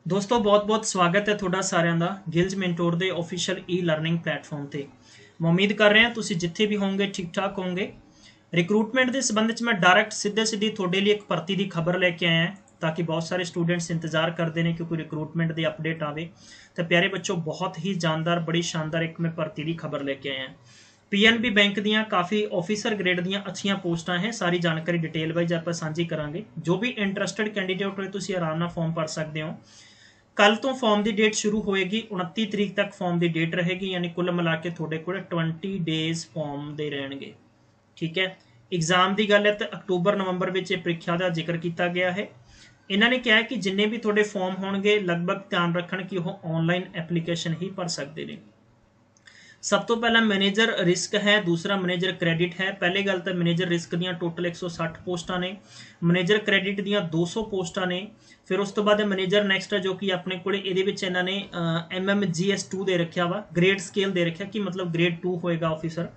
दोस्तों बहुत बहुत स्वागत है ਤੁਹਾਡਾ ਸਾਰਿਆਂ ਦਾ ਗਿਲਜ ਮੈਂਟੋਰ ਦੇ ਆਫੀਸ਼ੀਅਲ ਈ ਲਰਨਿੰਗ ਪਲੇਟਫਾਰਮ ਤੇ। ਮੈਂ ਉਮੀਦ ਕਰ ਰਿਹਾ ਤੁਸੀਂ ਜਿੱਥੇ ਵੀ ਹੋਵੋਗੇ ਠੀਕ ਠਾਕ ਹੋਵੋਗੇ। ਰਿਕਰੂਟਮੈਂਟ ਦੇ ਸੰਬੰਧ ਵਿੱਚ ਮੈਂ ਡਾਇਰੈਕਟ ਸਿੱਧੇ ਤੁਹਾਡੇ ਲਈ ਇੱਕ ਭਰਤੀ ਦੀ ਖਬਰ ਲੈ ਕੇ ਆਇਆ ਤਾਂ ਕਿ ਬਹੁਤ ਸਾਰੇ ਸਟੂਡੈਂਟਸ ਇੰਤਜ਼ਾਰ ਕਰਦੇ ਨੇ ਕਿ ਕੋਈ ਰਿਕਰੂਟਮੈਂਟ ਦੀ ਅਪਡੇਟ ਆਵੇ। ਤਾਂ ਪਿਆਰੇ ਬੱਚੋ ਬਹੁਤ ਹੀ जानदार बड़ी शानदार एक मैं भर्ती की खबर लेके आया। PNB बैंक दियाँ काफ़ी ऑफिसर ग्रेड दियाँ अच्छियां पोस्टां हैं। सारी जानकारी डिटेल वाइज आप साझी करांगे। जो भी इंटरस्टेड कैंडीडेट होए तुसीं आराम नाल फॉर्म भर सकते हो। कल तो फॉर्म की डेट शुरू होएगी, 29 तरीक तक फॉर्म की डेट रहेगी, यानी कुल मिला के थोड़े को 20 डेज फॉर्म दे रहेंगे। ठीक है, एग्जाम की गल है तो अक्तूबर नवंबर में प्रीक्षा का जिक्र किया गया है। इन्होंने कहा कि जिन्ने भी थोड़े फॉर्म होंगे लगभग ध्यान रखन कि वह ऑनलाइन एप्लीकेशन ही भर सकते हैं। सब तो पहला मैनेजर रिस्क है, दूसरा मैनेजर क्रेडिट है। पहले गल तो मैनेजर रिस्क दियाँ टोटल 160 पोस्टां ने, मैनेजर क्रेडिट दियाँ 200 पोस्टां ने। फिर उस तो बाद मैनेजर नैक्सट है जो कि अपने को इन्होंने MMGS2 दे रखा वा, ग्रेड स्केल दे रखा कि मतलब ग्रेड 2 होएगा ऑफिसर।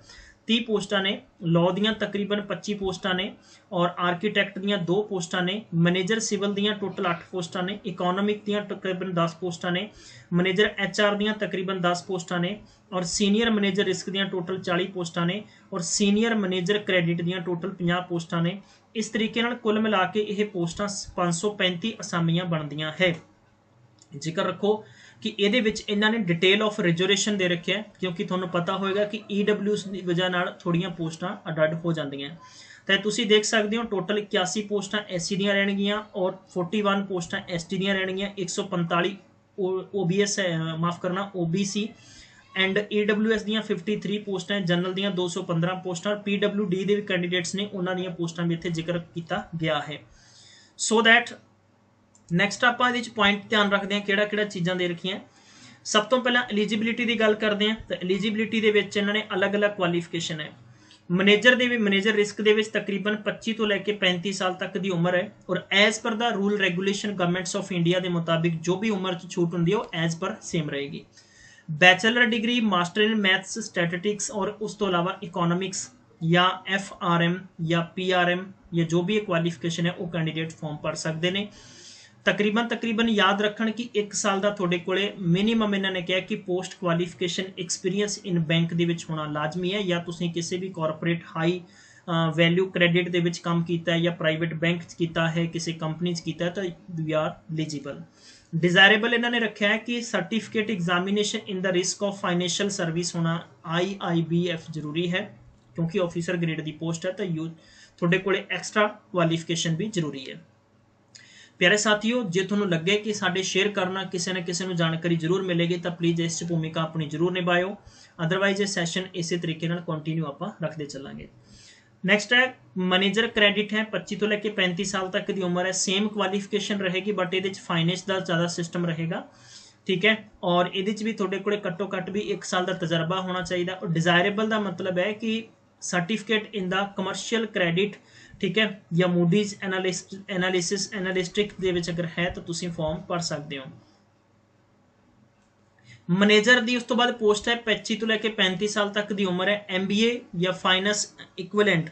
30 पोस्टां ने, लॉ दियाँ तकरीबन 25 पोस्टां ने और आर्कीटैक्ट दियाँ 2 पोस्टां ने। मैनेजर सिविल दियाँ टोटल 8 पोस्टां ने, इकोनॉमिक दियाँ तकरीबन 10 पोस्टां ने, मैनेजर HR दियाँ तकरीबन 10 पोस्टां ने और सीनियर मैनेजर रिस्क दियाँ टोटल 40 पोस्टां ने और सीनियर मैनेजर क्रेडिट दियाँ टोटल 50 पोस्टां ने। इस तरीके नाल कुल मिला के यह पोस्टां 535 असामियां बनदियां है। जिक्र रखो कि ये इन्होंने डिटेल ऑफ रिजर्वेशन दे रखे है क्योंकि थोड़ा पता होएगा कि EWS की वजह नाल थोड़ियां पोस्टां अड हो जांदियां। तो तुसीं देख सकते हो टोटल 81 पोस्टां SC दियां रहणगियां और 41 पोस्टां ST दियां रहणगियां, 145 OBS माफ़ करना OBC एंड EWS दियां 53 पोस्टां, जनरल दियां 215 पोस्टां, PWD दे कैंडीडेट्स ने उन्हां दियां पोस्टां भी इत्थे जिक्र किया गया है। सो दैट नैक्सट आप पॉइंट ध्यान रखते हैं किहड़ा चीज़ां दे रखियां। सब तो पहला एलिजिबिलिटी की गल करते हैं तो एलिजिबिलिटी के इन्होंने अलग अलग क्वालिफिकेशन है। मैनेजर के भी मैनेजर रिस्क के तकरीबन 25 तो लैके 35 साल तक की उम्र है और as per the rule regulation governments of India के मुताबिक जो भी उम्र छूट होंगी वो एज पर सेम रहेगी। Bachelor degree, master in maths, statistics और उस तो अलावा इकोनॉमिक्स या FRM या PRM या जो भी क्वालिफिकेशन है वो कैंडीडेट फॉर्म भर सकते हैं। तकरीबन याद रखन कि 1 साल का थोड़े को मिनीमम इन्होंने कहा कि post qualification experience in bank के होना लाजमी है, या तुसीं किसी भी कॉरपोरेट हाई वैल्यू क्रेडिट के काम किया है या प्राइवेट बैंक किया है, किसी कंपनी किया है तो यू आर एलिजिबल। डिजायरेबल इन्होंने रखा है कि certificate examination in the risk of financial service होना IIBF जरूरी है क्योंकि ऑफिसर ग्रेड की पोस्ट है तो यू थोड़े को एक्सट्रा क्वालिफिकेशन भी जरूरी है। प्यारे साथियों, जे तुहानूं लगे कि साडे शेयर करना किसी न किसी नूं जानकारी जरूर मिलेगी तो प्लीज़ इस भूमिका अपनी जरूर निभाओ। अदरवाइज ये सैशन इस तरीके नाल कंटिन्यू आपां रखते चलांगे। नैक्सट है मैनेजर क्रेडिट है, 25 तो लैके 35 साल तक की उम्र है। सेम क्वालिफिकेशन रहेगी बट ये फाइनेंस का ज़्यादा सिस्टम रहेगा। ठीक है, और ये भी थोड़े को घट्टो घट्ट भी 1 साल का तजर्बा होना चाहिए। और डिजायरेबल का मतलब है कि certificate in the commercial credit, ठीक है, या मूडीज एनालिस्टिक अगर है तो तुसीं फॉर्म भर सकते हो। मैनेजर दी उस तो बाद पोस्ट है 25 तो लैके 35 साल तक की उम्र है। MBA या फाइनेंस इक्विवेलेंट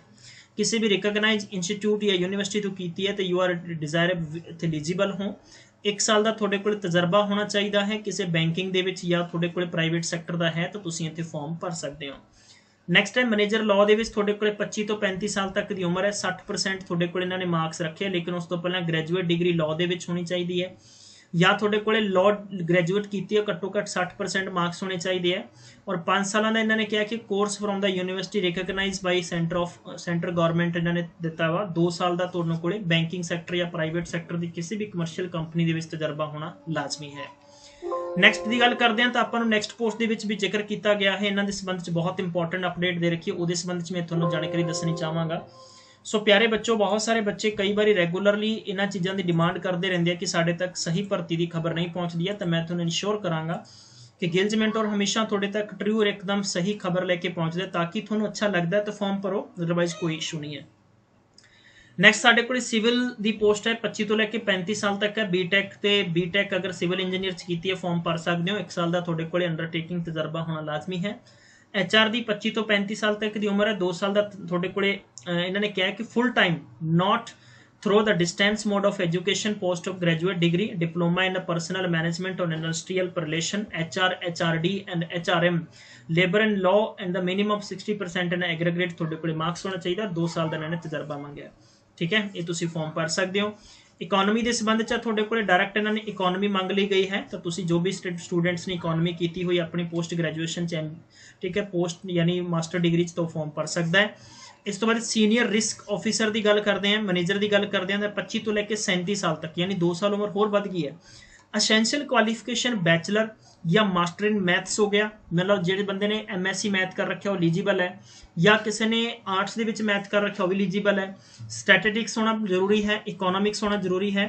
किसी भी रिकॉग्नाइज इंस्टीट्यूट या यूनिवर्सिटी तो की है तो यू आर डिजायरेबल एलिजिबल हो। 1 साल का थोड़े को तजर्बा होना चाहिए है किसी बैंकिंग दे विच या थोड़े को प्राइवेट सैक्टर का है तो तुसीं इत्थे फॉर्म भर सकते हो। नैक्सट है मैनेजर लॉ के थोड़े को 25 तो 35 साल तक की उम्र है। 60% थोड़े को इन्होंने मार्क्स रखे, लेकिन उस तो पहला ग्रैजुएट डिग्री लॉ के होनी चाहिए है या थोड़े को लॉ ग्रैजुएट की है, घट्टो घट्ट 60% मार्क्स होने चाहिए है। और 5 साल का इन्होंने कहा कि course from the university recognise by centre government इन्होंने दिता वा। 2 साल का तुहानूं कोले बैंकिंग सैक्टर या प्राइवेट सैक्टर की किसी भी कमर्शियल कंपनी के तजर्बा होना लाजमी है। नैक्सट की गल करते हैं तो आपको नैक्सट पोस्ट के भी जिक्र किया गया है। इन्होंने संबंध में बहुत इंपॉर्टेंट अपडेट दे रखी है, वो संबंध में थोड़ा जानकारी दसनी चाहवागा। सो प्यारे बच्चों, बहुत सारे बच्चे कई बार रेगूलरली इन्होंने चीज़ों की डिमांड करते रहते हैं कि साढ़े तक सही भर्ती की खबर नहीं पहुँचती है, तो मैं थोड़ा इंश्योर कराँगा कि गिल्ज मेंटोर हमेशा थोड़े तक ट्रू और एकदम सही खबर लेके पहुँचते ताकि थोड़ा अच्छा लगता है तो फॉर्म भरो, अदरवाइज कोई इशू नहीं है। नैक्सट साढ़े को सिविल की पोस्ट है 25 तो लैके 35 साल तक है। बीटेक अगर सिविल इंजीनियर की है फॉर्म भर सकते हो। 1 साल का थोड़े को अंडरटेकिंग तजर्बा होना लाजमी है। HR की 25 तो 35 साल तक की उम्र है। 2 साल का थोड़े को इन्होंने कहा कि full time not through the distance mode of education, post graduate degree, diploma in personal management or industrial relation, HR, HRD and HRM, labor and law, and the minimum of 60% in aggregate ਤੁਹਾਡੇ ਕੋਲੇ marks ਹੋਣਾ ਚਾਹੀਦਾ। 2 ਸਾਲ ਦਾ ਇਹਨਾਂ ਨੇ ਤਜਰਬਾ ਮੰਗਿਆ। ਠੀਕ ਹੈ, ਇਹ ਤੁਸੀਂ ਫਾਰਮ ਭਰ ਸਕਦੇ ਹੋ। ਇਕੋਨਮੀ ਦੇ ਸੰਬੰਧ ਚ ਤੁਹਾਡੇ ਕੋਲੇ ਡਾਇਰੈਕਟ ਇਹਨਾਂ ਨੇ ਇਕੋਨਮੀ ਮੰਗ ਲਈ ਗਈ ਹੈ, ਤਾਂ ਤੁਸੀਂ ਜੋ ਵੀ ਸਟੂਡੈਂਟਸ ਨੇ ਇਕੋਨਮੀ ਕੀਤੀ ਹੋਈ ਆਪਣੀ ਪੋਸਟ ਗ੍ਰੈਜੂਏਸ਼ਨ ਚ, ਠੀਕ ਹੈ, ਪੋਸਟ ਯਾਨੀ ਮਾਸਟਰ ਡਿਗਰੀ ਚ, ਤਾਂ ਫਾਰਮ ਭਰ ਸਕਦਾ ਹੈ। ਇਸ ਤੋਂ ਬਾਅਦ ਸੀਨੀਅਰ ਰਿਸਕ ਆਫਿਸਰ ਦੀ ਗੱਲ ਕਰਦੇ ਹਾਂ, ਮੈਨੇਜਰ ਦੀ ਗੱਲ ਕਰਦੇ ਹਾਂ, ਤਾਂ 25 ਤੋਂ ਲੈ ਕੇ 37 ਸਾਲ ਤੱਕ ਯਾਨੀ 2 ਸਾਲ ਉਮਰ ਹੋਰ ਵੱਧ ਗਈ ਹੈ। ਅਸੈਂਸ਼ੀਅਲ ਕੁਆਲੀਫਿਕੇਸ਼ਨ ਬੈਚਲਰ ਜਾਂ ਮਾਸਟਰ ਇਨ ਮੈਥਸ ਹੋ ਗਿਆ, ਮਤਲਬ ਜਿਹੜੇ ਬੰਦੇ ਨੇ MSc ਮੈਥ ਕਰ ਰੱਖਿਆ ਉਹ ਐਲੀਜੀਬਲ ਹੈ, ਜਾਂ ਕਿਸੇ ਨੇ ਆਰਟਸ ਦੇ ਵਿੱਚ ਮੈਥ ਕਰ ਰੱਖਿਆ ਉਹ ਵੀ ਐਲੀਜੀਬਲ ਹੈ। ਸਟੈਟਿਸਟਿਕਸ ਹੋਣਾ ਜ਼ਰੂਰੀ ਹੈ, ਇਕੋਨੋਮਿਕਸ ਹੋਣਾ ਜ਼ਰੂਰੀ ਹੈ।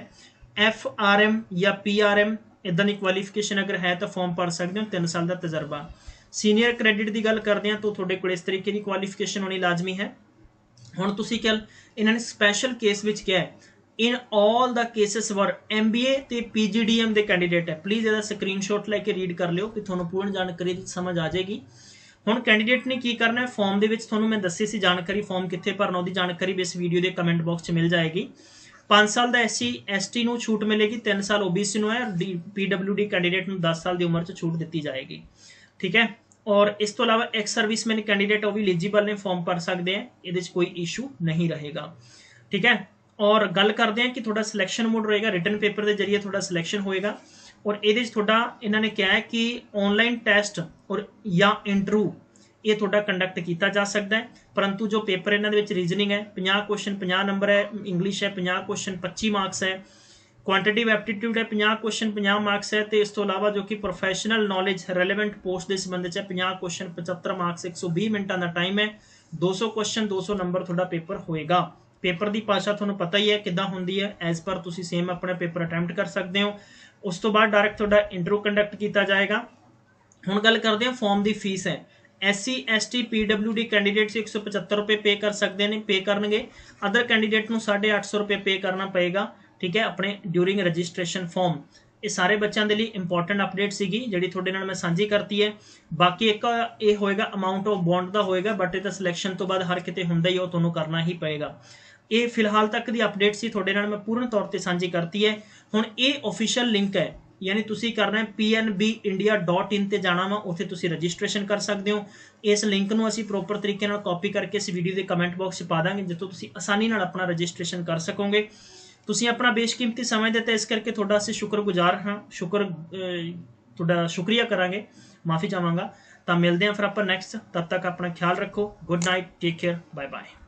FRM ਜਾਂ PRM ਇੱਦਾਂ ਦੀ ਕੁਆਲੀਫਿਕੇਸ਼ਨ ਅਗਰ ਹੈ ਤਾਂ ਫਾਰਮ ਭਰ ਸਕਦੇ ਹੋ, 3 ਸਾਲ ਦਾ ਤਜਰਬਾ। ਸੀਨੀਅਰ ਕ੍ਰੈਡਿਟ ਦੀ ਗੱਲ ਕਰਦੇ ਹਾਂ ਤਾਂ ਤੁਹਾਡੇ ਕੋਲ ਇਸ ਤਰੀਕੇ ਦੀ ਕੁਆਲੀਫਿਕੇਸ਼ਨ ਹੋਣੀ ਲਾਜ਼ਮੀ ਹੈ। ਹੁਣ ਤੁਸੀਂ ਕੱਲ ਇਹਨਾਂ ਨੇ ਸਪੈਸ਼ਲ ਕੇਸ ਵਿੱਚ ਕਿਹਾ ਹੈ in all the cases were MBA ਤੇ PGDM ਦੇ ਕੈਂਡੀਡੇਟ ਹੈ। ਪਲੀਜ਼ ਇਹਦਾ ਸਕਰੀਨਸ਼ਾਟ ਲੈ ਕੇ ਰੀਡ ਕਰ ਲਿਓ ਕਿ ਤੁਹਾਨੂੰ ਪੂਰਨ ਜਾਣਕਾਰੀ ਸਮਝ ਆ ਜਾਏਗੀ। ਹੁਣ ਕੈਂਡੀਡੇਟ ਨੇ ਕੀ ਕਰਨਾ ਹੈ, ਫਾਰਮ ਦੇ ਵਿੱਚ ਤੁਹਾਨੂੰ ਮੈਂ ਦੱਸੀ ਸੀ ਜਾਣਕਾਰੀ, ਫਾਰਮ ਕਿੱਥੇ ਭਰਨਾ ਉਹਦੀ ਜਾਣਕਾਰੀ ਵੀ ਇਸ ਵੀਡੀਓ ਦੇ ਕਮੈਂਟ ਬਾਕਸ 'ਚ ਮਿਲ ਜਾਏਗੀ। 5 ਸਾਲ ਦਾ SC ST ਨੂੰ ਛੂਟ ਮਿਲੇਗੀ, 3 ਸਾਲ OBC ਨੂੰ ਹੈ, PWD ਕੈਂਡੀਡੇਟ ਨੂੰ 10 ਸਾਲ ਦੀ ਉਮਰ 'ਚ ਛੂਟ ਦਿੱਤੀ ਜਾਏਗੀ। ਠੀਕ ਹੈ, ਔਰ ਇਸ ਤੋਂ ਇਲਾਵਾ ਐਕਸ ਸਰਵਿਸਮੈਨ ਕੈਂਡੀਡੇਟ ਉਹ ਵੀ ਐਲੀਜੀਬਲ ਨੇ, ਫਾਰਮ ਭਰ ਸਕਦੇ ਆ, ਇਹਦੇ 'ਚ ਕੋਈ ਇਸ਼ੂ ਨਹੀਂ ਰਹੇਗਾ। ਠੀਕ ਹੈ, ਔਰ ਗੱਲ ਕਰਦੇ ਹਾਂ ਕਿ ਤੁਹਾਡਾ ਸਿਲੈਕਸ਼ਨ ਮੋਡ ਰਹੇਗਾ, ਰਿਟਨ ਪੇਪਰ ਦੇ ਜਰੀਏ ਤੁਹਾਡਾ ਸਿਲੈਕਸ਼ਨ ਹੋਏਗਾ, ਔਰ ਇਹਦੇ 'ਚ ਤੁਹਾਡਾ ਇਹਨਾਂ ਨੇ ਕਿਹਾ ਹੈ ਕਿ ਆਨਲਾਈਨ ਟੈਸਟ ਔਰ ਜਾਂ ਇੰਟਰਵਿਊ ਇਹ ਤੁਹਾਡਾ ਕੰਡਕਟ ਕੀਤਾ ਜਾ ਸਕਦਾ ਹੈ, ਪਰੰਤੂ ਜੋ ਪੇਪਰ ਇਹਨਾਂ ਦੇ ਵਿੱਚ ਰੀਜ਼ਨਿੰਗ ਹੈ 50 ਕੁਐਸਚਨ 50 ਨੰਬਰ ਹੈ, ਇੰਗਲਿਸ਼ ਹੈ 50 ਕੁਐਸਚਨ 25 ਮਾਰਕਸ ਹੈ, ਕੁਆਂਟੀਟਿਵ ਐਪਟੀਟਿਊਡ ਹੈ 50 ਕੁਐਸਚਨ 50 ਮਾਰਕਸ ਹੈ, ਤੇ ਇਸ ਤੋਂ ਇਲਾਵਾ ਜੋ ਕਿ ਪ੍ਰੋਫੈਸ਼ਨਲ ਨੌਲੇਜ ਰੈਲੇਵੈਂਟ ਪੋਸਟ ਦੇ ਸੰਬੰਧ 'ਚ ਹੈ 50 ਕੁਐਸਚਨ 75 ਮਾਰਕਸ, 120 ਮਿੰਟਾਂ ਦਾ ਟਾਈਮ ਹੈ, 200 ਕੁਐਸਚਨ 200 ਨੰਬਰ ਤੁਹਾਡਾ ਪੇਪਰ ਹੋਏਗਾ। ਪੇਪਰ ਦੀ ਭਾਸ਼ਾ ਤੁਹਾਨੂੰ ਪਤਾ ਹੀ ਹੈ ਕਿੱਦਾਂ ਹੁੰਦੀ ਹੈ, ਐਜ਼ ਪਰ ਤੁਸੀਂ ਸੇਮ ਆਪਣਾ ਪੇਪਰ ਅਟੈਂਪਟ ਕਰ ਸਕਦੇ ਹੋ। ਉਸ ਤੋਂ ਬਾਅਦ ਡਾਇਰੈਕਟ ਤੁਹਾਡਾ ਇੰਟਰਵਿਊ ਕੰਡਕਟ ਕੀਤਾ ਜਾਏਗਾ। ਹੁਣ ਗੱਲ ਕਰਦੇ ਹਾਂ ਫਾਰਮ ਦੀ ਫੀਸ ਹੈ। SC ST PWD ਕੈਂਡੀਡੇਟ 175 ਰੁਪਏ ਪੇ ਕਰ ਸਕਦੇ ਨੇ, ਪੇ ਕਰਨਗੇ। ਅਦਰ ਕੈਂਡੀਡੇਟ ਨੂੰ 850 ਰੁਪਏ ਪੇ ਕਰਨਾ ਪਏਗਾ। ਠੀਕ ਹੈ, ਆਪਣੇ ਡਿਊਰਿੰਗ ਰਜਿਸਟ੍ਰੇਸ਼ਨ ਫਾਰਮ। ਇਹ ਸਾਰੇ ਬੱਚਿਆਂ ਦੇ ਲਈ ਇੰਪੋਰਟੈਂਟ ਅਪਡੇਟ ਸੀਗੀ ਜਿਹੜੀ ਤੁਹਾਡੇ ਨਾਲ ਮੈਂ ਸਾਂਝੀ ਕਰਤੀ ਹੈ। ਬਾਕੀ ਇੱਕ ਇਹ ਹੋਏਗਾ ਅਮਾਊਂਟ ਆਫ ਬੌਂਡ ਦਾ ਹੋਏਗਾ, ਬਟ ਇਹ ਤਾਂ ਸਿਲੈਕਸ਼ਨ ਤੋਂ ਬਾਅਦ ਹਰ ਕਿਤੇ ਹੁੰਦਾ ਹੀ, ਉਹ ਤੁਹਾਨੂੰ ਕਰਨਾ ਹੀ ਪਏਗਾ। ਇਹ ਫਿਲਹਾਲ ਤੱਕ ਦੀ ਅਪਡੇਟ ਸੀ, ਤੁਹਾਡੇ ਨਾਲ ਮੈਂ ਪੂਰਨ ਤੌਰ ਤੇ ਸਾਂਝੀ ਕਰਤੀ ਹੈ। ਹੁਣ ਇਹ ਆਫੀਸ਼ੀਅਲ ਲਿੰਕ ਹੈ, ਯਾਨੀ ਤੁਸੀਂ ਕਰਨਾ ਹੈ pnbindia.in ਤੇ ਜਾਣਾ ਵਾ, ਉੱਥੇ ਤੁਸੀਂ ਰਜਿਸਟ੍ਰੇਸ਼ਨ ਕਰ ਸਕਦੇ ਹੋ। ਇਸ ਲਿੰਕ ਨੂੰ ਅਸੀਂ ਪ੍ਰੋਪਰ ਤਰੀਕੇ ਨਾਲ ਕਾਪੀ ਕਰਕੇ ਇਸ ਵੀਡੀਓ ਦੇ ਕਮੈਂਟ ਬਾਕਸ 'ਚ ਪਾ ਦਾਂਗੇ, ਜਿੱਥੋਂ ਤੁਸੀਂ ਆਸਾਨੀ ਨਾਲ ਆਪਣਾ ਰਜਿਸਟ੍ਰੇਸ਼ਨ ਕਰ ਸਕੋਗੇ। ਤੁਸੀਂ ਆਪਣਾ ਬੇਸ਼ਕੀਮਤੀ ਸਮਾਂ ਦਿੱਤਾ, ਇਸ ਕਰਕੇ ਤੁਹਾਡਾ ਅਸੀਂ ਸ਼ੁਕਰਗੁਜ਼ਾਰ ਹਾਂ, ਤੁਹਾਡਾ ਸ਼ੁਕਰੀਆ ਕਰਾਂਗੇ, ਮਾਫੀ ਚਾਹਾਂਗਾ। ਤਾਂ ਮਿਲਦੇ ਹਾਂ ਫਿਰ ਆਪਾਂ ਨੈਕਸਟ, ਤਦ ਤੱਕ ਆਪਣਾ ਖਿਆਲ ਰੱਖੋ। Good night, take care, bye bye.